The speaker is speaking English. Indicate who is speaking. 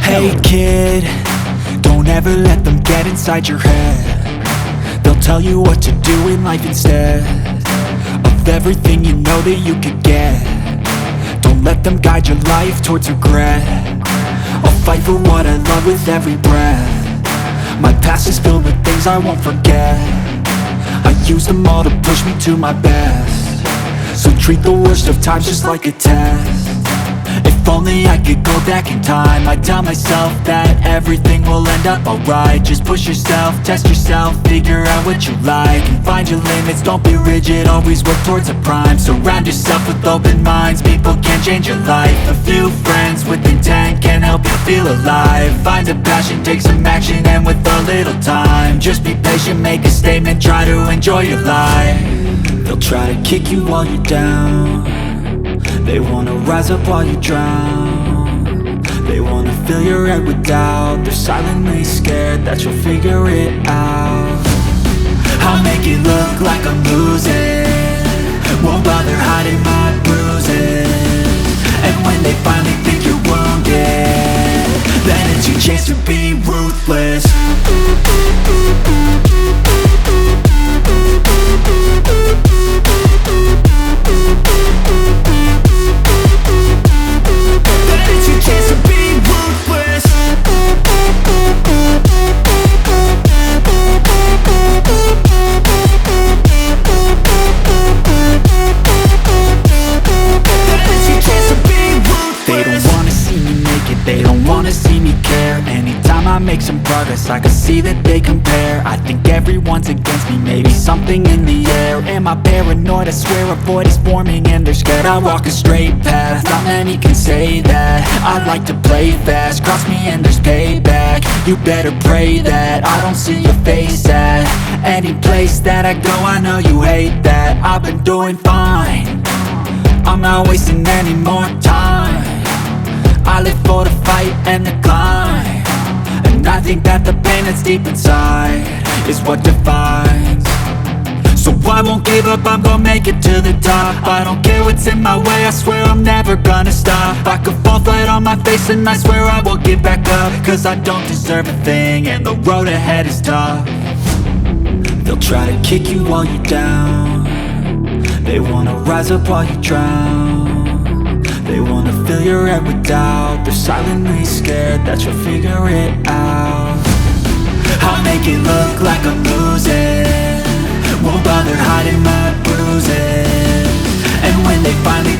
Speaker 1: Hey kid, don't ever let them get inside your head. They'll tell you what to do in life instead of everything you know that you could get. Don't let them guide your life towards regret. I'll fight for what I love with every breath. My past is filled with things I won't forget. I use them all to push me to my best. So treat the worst of times just like a test. If only I could go back in time, I'd tell myself that everything will end up alright. Just push yourself, test yourself, figure out what you like, and find your limits, don't be rigid, always work towards a prime. Surround yourself with open minds, people can change your life. A few friends with intent can help you feel alive. Find a passion, take some action, and with a little time, just be patient, make a statement, try to enjoy your life. They'll try to kick you while you're down. They wanna rise up while you drown. They wanna fill your head with doubt. They're silently scared that you'll figure it out. I'll make it look like I'm losing, won't bother hiding my bruises. And when they finally think you're wounded, then it's your chance to be ruthless. Make some progress, I can see that they compare. I think everyone's against me, maybe something in the air. Am I paranoid? I swear a void is forming and they're scared. I walk a straight path, not many can say that. I like to play fast, cross me and there's payback. You better pray that I don't see your face at any place that I go. I know you hate that. I've been doing fine, I'm not wasting any more time. I live for the fight and the climb, and I think that the pain that's deep inside is what defines. So I won't give up, I'm gonna make it to the top. I don't care what's in my way, I swear I'm never gonna stop. I could fall flat on my face and I swear I won't give back up, cause I don't deserve a thing and the road ahead is tough. They'll try to kick you while you're down. They wanna rise up while you drown. They wanna fill your head with doubt. They're silently scared that you'll figure it out. I'll make it look like I'm losing, won't bother hiding my bruises. And when they finally